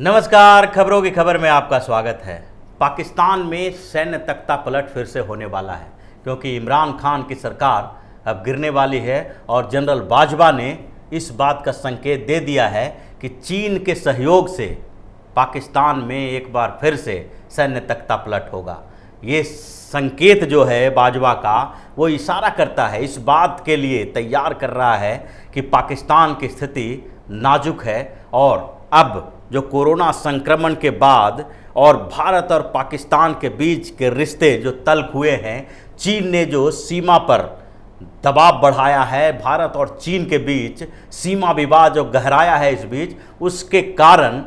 नमस्कार, खबरों की खबर में आपका स्वागत है। पाकिस्तान में सैन्य तख्ता पलट फिर से होने वाला है क्योंकि इमरान खान की सरकार अब गिरने वाली है और जनरल बाजवा ने इस बात का संकेत दे दिया है कि चीन के सहयोग से पाकिस्तान में एक बार फिर से सैन्य तख्ता पलट होगा। ये संकेत जो है बाजवा का, वो इशारा करता है, इस बात के लिए तैयार कर रहा है कि पाकिस्तान की स्थिति नाजुक है और अब जो कोरोना संक्रमण के बाद और भारत और पाकिस्तान के बीच के रिश्ते जो तल्ख हुए हैं, चीन ने जो सीमा पर दबाव बढ़ाया है, भारत और चीन के बीच सीमा विवाद जो गहराया है इस बीच, उसके कारण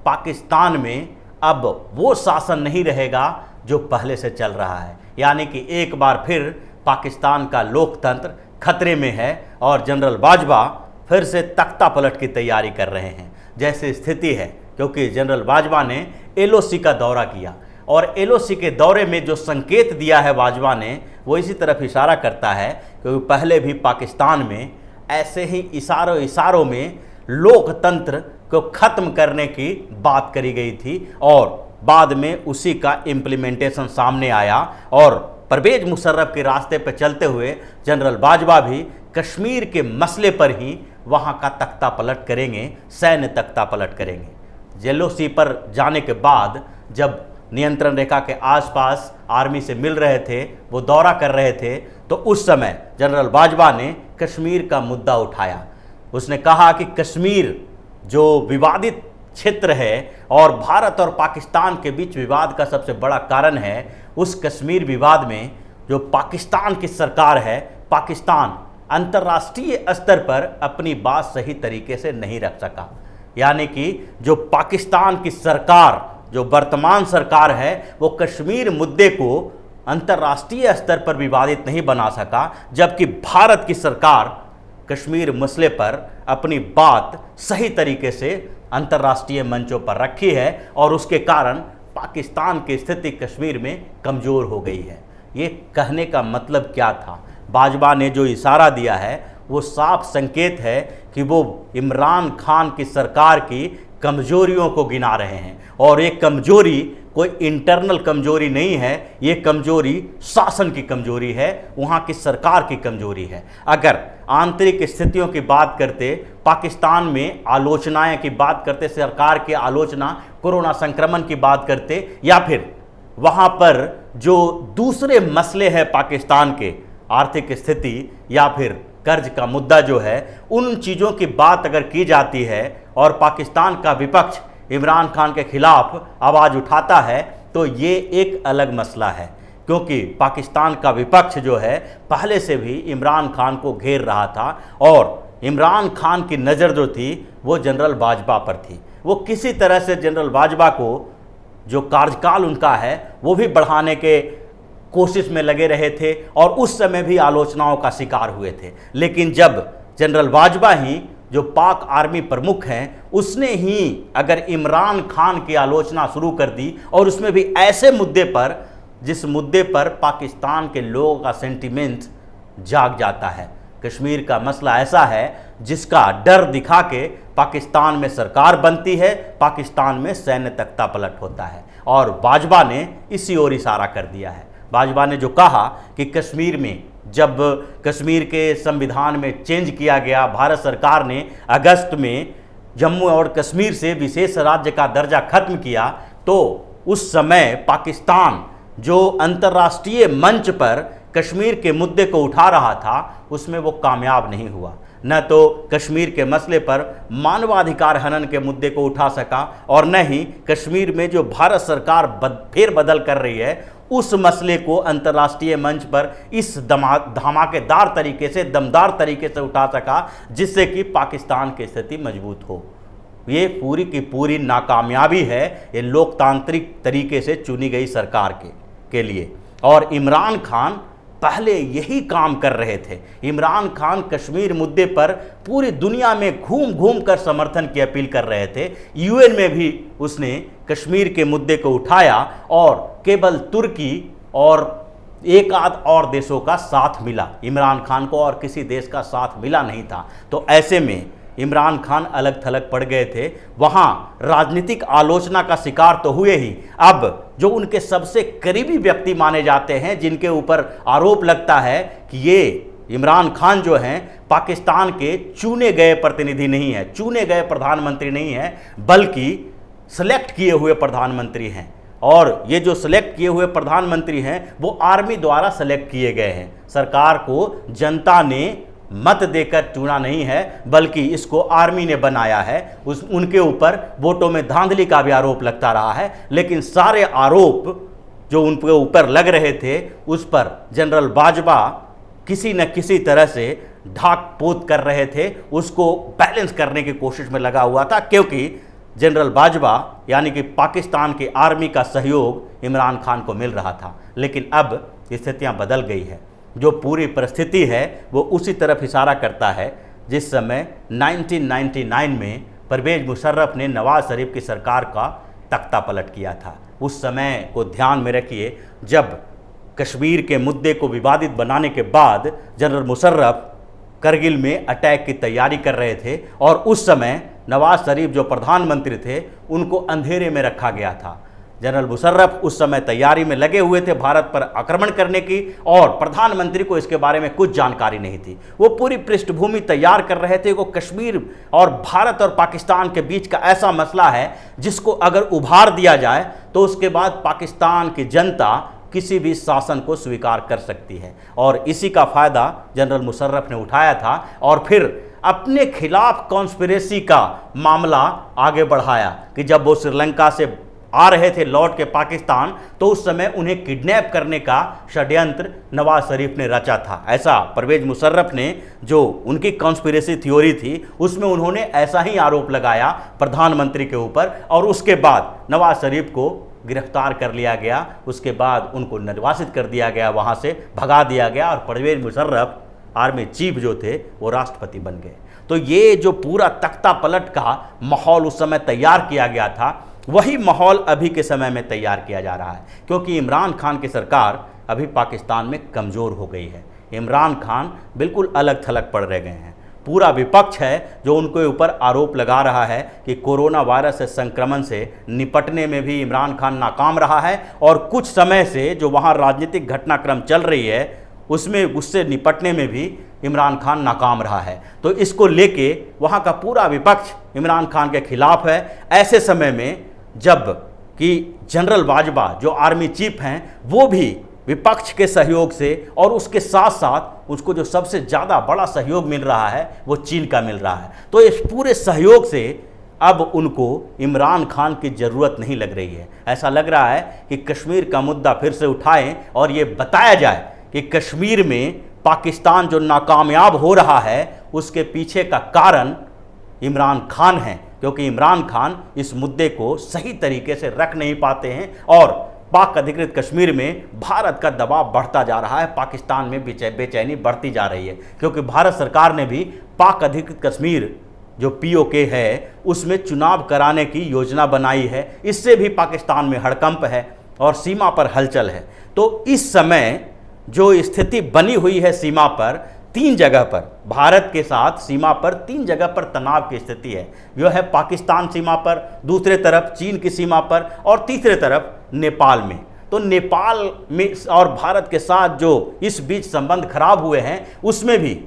पाकिस्तान में अब वो शासन नहीं रहेगा जो पहले से चल रहा है। यानी कि एक बार फिर पाकिस्तान का लोकतंत्र खतरे में है और जनरल बाजवा फिर से तख्ता पलट की तैयारी कर रहे हैं जैसे स्थिति है, क्योंकि जनरल बाजवा ने एलओसी का दौरा किया और एलओसी के दौरे में जो संकेत दिया है बाजवा ने, वो इसी तरफ इशारा करता है क्योंकि पहले भी पाकिस्तान में ऐसे ही इशारों में लोकतंत्र को ख़त्म करने की बात करी गई थी और बाद में उसी का इम्प्लीमेंटेशन सामने आया और परवेज मुशर्रफ के रास्ते पर चलते हुए जनरल बाजवा भी कश्मीर के मसले पर ही वहाँ का तख्ता पलट करेंगे, सैन्य तख्ता पलट करेंगे। एलओसी पर जाने के बाद जब नियंत्रण रेखा के आसपास आर्मी से मिल रहे थे, वो दौरा कर रहे थे, तो उस समय जनरल बाजवा ने कश्मीर का मुद्दा उठाया। उसने कहा कि कश्मीर जो विवादित क्षेत्र है और भारत और पाकिस्तान के बीच विवाद का सबसे बड़ा कारण है, उस कश्मीर विवाद में जो पाकिस्तान की सरकार है, पाकिस्तान अंतर्राष्ट्रीय स्तर पर अपनी बात सही तरीके से नहीं रख सका। यानी कि जो पाकिस्तान की सरकार, जो वर्तमान सरकार है, वो कश्मीर मुद्दे को अंतर्राष्ट्रीय स्तर पर विवादित नहीं बना सका, जबकि भारत की सरकार कश्मीर मसले पर अपनी बात सही तरीके से अंतर्राष्ट्रीय मंचों पर रखी है और उसके कारण पाकिस्तान की स्थिति कश्मीर में कमज़ोर हो गई है। ये कहने का मतलब क्या था? बाजवा ने जो इशारा दिया है वो साफ संकेत है कि वो इमरान खान की सरकार की कमजोरियों को गिना रहे हैं और ये कमजोरी कोई इंटरनल कमजोरी नहीं है, ये कमजोरी शासन की कमजोरी है, वहाँ की सरकार की कमजोरी है। अगर आंतरिक स्थितियों की बात करते, पाकिस्तान में आलोचनाएं की बात करते, सरकार की आलोचना, कोरोना संक्रमण की बात करते, या फिर वहाँ पर जो दूसरे मसले हैं पाकिस्तान के, आर्थिक स्थिति या फिर कर्ज का मुद्दा जो है, उन चीज़ों की बात अगर की जाती है और पाकिस्तान का विपक्ष इमरान खान के खिलाफ आवाज़ उठाता है, तो ये एक अलग मसला है, क्योंकि पाकिस्तान का विपक्ष जो है पहले से भी इमरान खान को घेर रहा था और इमरान खान की नज़र जो थी वो जनरल बाजवा पर थी। वो किसी तरह से जनरल बाजवा को जो कार्यकाल उनका है वो भी बढ़ाने के कोशिश में लगे रहे थे और उस समय भी आलोचनाओं का शिकार हुए थे। लेकिन जब जनरल बाजवा ही जो पाक आर्मी प्रमुख हैं, उसने ही अगर इमरान खान की आलोचना शुरू कर दी और उसमें भी ऐसे मुद्दे पर जिस मुद्दे पर पाकिस्तान के लोगों का सेंटिमेंट जाग जाता है, कश्मीर का मसला ऐसा है जिसका डर दिखा के पाकिस्तान में सरकार बनती है, पाकिस्तान में सैन्य तख्ता पलट होता है और बाजवा ने इसी ओर इशारा कर दिया है। बाजवा ने जो कहा कि कश्मीर में जब कश्मीर के संविधान में चेंज किया गया, भारत सरकार ने अगस्त में जम्मू और कश्मीर से विशेष राज्य का दर्जा खत्म किया, तो उस समय पाकिस्तान जो अंतर्राष्ट्रीय मंच पर कश्मीर के मुद्दे को उठा रहा था, उसमें वो कामयाब नहीं हुआ। न तो कश्मीर के मसले पर मानवाधिकार हनन के मुद्दे को उठा सका और न ही कश्मीर में जो भारत सरकार फेरबदल कर रही है उस मसले को अंतर्राष्ट्रीय मंच पर इस धमाकेदार तरीके से, दमदार तरीके से उठा सका जिससे कि पाकिस्तान की स्थिति मजबूत हो। ये पूरी की पूरी नाकामयाबी है ये लोकतांत्रिक तरीके से चुनी गई सरकार के लिए। और इमरान खान पहले यही काम कर रहे थे। इमरान खान कश्मीर मुद्दे पर पूरी दुनिया में घूम घूम कर समर्थन की अपील कर रहे थे। यूएन में भी उसने कश्मीर के मुद्दे को उठाया और केवल तुर्की और एक आध और देशों का साथ मिला, इमरान खान को और किसी देश का साथ मिला नहीं था। तो ऐसे में इमरान खान अलग थलग पड़ गए थे, वहाँ राजनीतिक आलोचना का शिकार तो हुए ही, अब जो उनके सबसे करीबी व्यक्ति माने जाते हैं, जिनके ऊपर आरोप लगता है कि ये इमरान खान जो हैं पाकिस्तान के चुने गए प्रतिनिधि नहीं है, चुने गए प्रधानमंत्री नहीं है, बल्कि सेलेक्ट किए हुए प्रधानमंत्री हैं। और ये जो सेलेक्ट किए हुए प्रधानमंत्री हैं वो आर्मी द्वारा सेलेक्ट किए गए हैं। सरकार को जनता ने मत देकर चुना नहीं है, बल्कि इसको आर्मी ने बनाया है। उनके ऊपर वोटों में धांधली का भी आरोप लगता रहा है, लेकिन सारे आरोप जो उनके ऊपर लग रहे थे उस पर जनरल बाजवा किसी न किसी तरह से ढाक पोत कर रहे थे, उसको बैलेंस करने की कोशिश में लगा हुआ था, क्योंकि जनरल बाजवा यानी कि पाकिस्तान की आर्मी का सहयोग इमरान खान को मिल रहा था। लेकिन अब स्थितियां बदल गई है। जो पूरी परिस्थिति है वो उसी तरफ इशारा करता है जिस समय 1999 में परवेज मुशर्रफ ने नवाज शरीफ की सरकार का तख्ता पलट किया था। उस समय को ध्यान में रखिए, जब कश्मीर के मुद्दे को विवादित बनाने के बाद जनरल मुशर्रफ करगिल में अटैक की तैयारी कर रहे थे, और उस समय नवाज शरीफ जो प्रधानमंत्री थे उनको अंधेरे में रखा गया था। जनरल मुशर्रफ उस समय तैयारी में लगे हुए थे भारत पर आक्रमण करने की, और प्रधानमंत्री को इसके बारे में कुछ जानकारी नहीं थी। वो पूरी पृष्ठभूमि तैयार कर रहे थे। वो कश्मीर और भारत और पाकिस्तान के बीच का ऐसा मसला है जिसको अगर उभार दिया जाए तो उसके बाद पाकिस्तान की जनता किसी भी शासन को स्वीकार कर सकती है। और इसी का फ़ायदा जनरल मुशर्रफ ने उठाया था और फिर अपने खिलाफ कॉन्स्पिरेसी का मामला आगे बढ़ाया कि जब वो श्रीलंका से आ रहे थे लौट के पाकिस्तान, तो उस समय उन्हें किडनैप करने का षड्यंत्र नवाज शरीफ ने रचा था। ऐसा परवेज मुशर्रफ ने, जो उनकी कॉन्स्पिरेसी थ्योरी थी, उसमें उन्होंने ऐसा ही आरोप लगाया प्रधानमंत्री के ऊपर, और उसके बाद नवाज शरीफ को गिरफ्तार कर लिया गया। उसके बाद उनको निर्वासित कर दिया गया, वहाँ से भगा दिया गया, और परवेज मुशर्रफ आर्मी चीफ जो थे वो राष्ट्रपति बन गए। तो ये जो पूरा तख्ता पलट का माहौल उस समय तैयार किया गया था, वही माहौल अभी के समय में तैयार किया जा रहा है, क्योंकि इमरान खान की सरकार अभी पाकिस्तान में कमज़ोर हो गई है। इमरान खान बिल्कुल अलग थलग पड़ रह गए हैं। पूरा विपक्ष है जो उनके ऊपर आरोप लगा रहा है कि कोरोना वायरस से संक्रमण से निपटने में भी इमरान खान नाकाम रहा है, और कुछ समय से जो वहाँ राजनीतिक घटनाक्रम चल रही है उसमें उससे निपटने में भी इमरान खान नाकाम रहा है। तो इसको लेके वहाँ का पूरा विपक्ष इमरान खान के खिलाफ है। ऐसे समय में जब कि जनरल बाजवा जो आर्मी चीफ हैं वो भी विपक्ष के सहयोग से, और उसके साथ साथ उसको जो सबसे ज़्यादा बड़ा सहयोग मिल रहा है वो चीन का मिल रहा है, तो इस पूरे सहयोग से अब उनको इमरान खान की ज़रूरत नहीं लग रही है। ऐसा लग रहा है कि कश्मीर का मुद्दा फिर से उठाएं और ये बताया जाए कि कश्मीर में पाकिस्तान जो नाकामयाब हो रहा है उसके पीछे का कारण इमरान खान है, क्योंकि इमरान खान इस मुद्दे को सही तरीके से रख नहीं पाते हैं, और पाक अधिकृत कश्मीर में भारत का दबाव बढ़ता जा रहा है। पाकिस्तान में बेचैनी बढ़ती जा रही है, क्योंकि भारत सरकार ने भी पाक अधिकृत कश्मीर जो POK है उसमें चुनाव कराने की योजना बनाई है। इससे भी पाकिस्तान में हड़कंप है और सीमा पर हलचल है। तो इस समय जो स्थिति बनी हुई है सीमा पर, 3 जगह पर भारत के साथ सीमा पर 3 जगह पर तनाव की स्थिति है। जो है पाकिस्तान सीमा पर, दूसरे तरफ चीन की सीमा पर, और तीसरे तरफ नेपाल में। तो नेपाल में और भारत के साथ जो इस बीच संबंध खराब हुए हैं, उसमें भी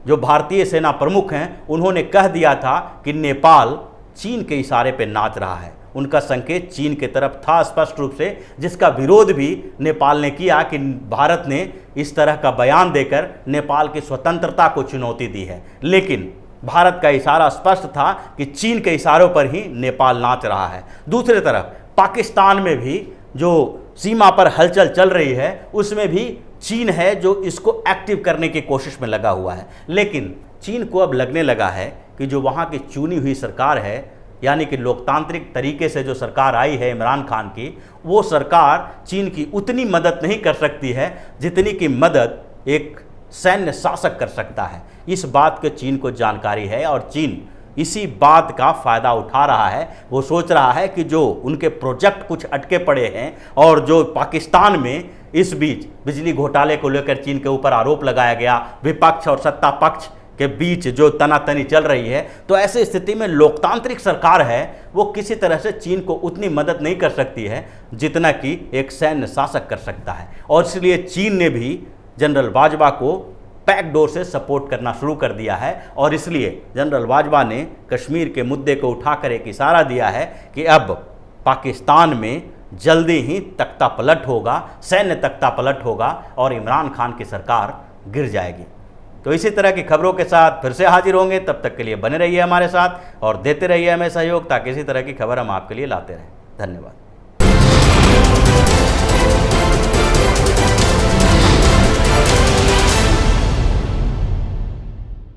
जो भारतीय सेना प्रमुख हैं उन्होंने कह दिया था कि नेपाल चीन के इशारे पर नाच रहा है। उनका संकेत चीन की तरफ था स्पष्ट रूप से, जिसका विरोध भी नेपाल ने किया कि भारत ने इस तरह का बयान देकर नेपाल की स्वतंत्रता को चुनौती दी है। लेकिन भारत का इशारा स्पष्ट था कि चीन के इशारों पर ही नेपाल नाच रहा है। दूसरी तरफ पाकिस्तान में भी जो सीमा पर हलचल चल रही है उसमें भी चीन है जो इसको एक्टिव करने की कोशिश में लगा हुआ है। लेकिन चीन को अब लगने लगा है कि जो वहाँ की चुनी हुई सरकार है, यानी कि लोकतांत्रिक तरीके से जो सरकार आई है इमरान खान की, वो सरकार चीन की उतनी मदद नहीं कर सकती है जितनी की मदद एक सैन्य शासक कर सकता है। इस बात के चीन को जानकारी है और चीन इसी बात का फ़ायदा उठा रहा है। वो सोच रहा है कि जो उनके प्रोजेक्ट कुछ अटके पड़े हैं और जो पाकिस्तान में इस बीच बिजली घोटाले को लेकर चीन के ऊपर आरोप लगाया गया, विपक्ष और सत्ता पक्ष के बीच जो तनातनी चल रही है, तो ऐसी स्थिति में लोकतांत्रिक सरकार है वो किसी तरह से चीन को उतनी मदद नहीं कर सकती है जितना कि एक सैन्य शासक कर सकता है। और इसलिए चीन ने भी जनरल बाजवा को बैकडोर से सपोर्ट करना शुरू कर दिया है। और इसलिए जनरल बाजवा ने कश्मीर के मुद्दे को उठाकर एक इशारा दिया है कि अब पाकिस्तान में जल्दी ही तख्ता पलट होगा, सैन्य तख्ता पलट होगा और इमरान खान की सरकार गिर जाएगी। तो इसी तरह की खबरों के साथ फिर से हाजिर होंगे, तब तक के लिए बने रहिए हमारे साथ और देते रहिए हमें सहयोग, ताकि इसी तरह की खबर हम आपके लिए लाते रहें। धन्यवाद।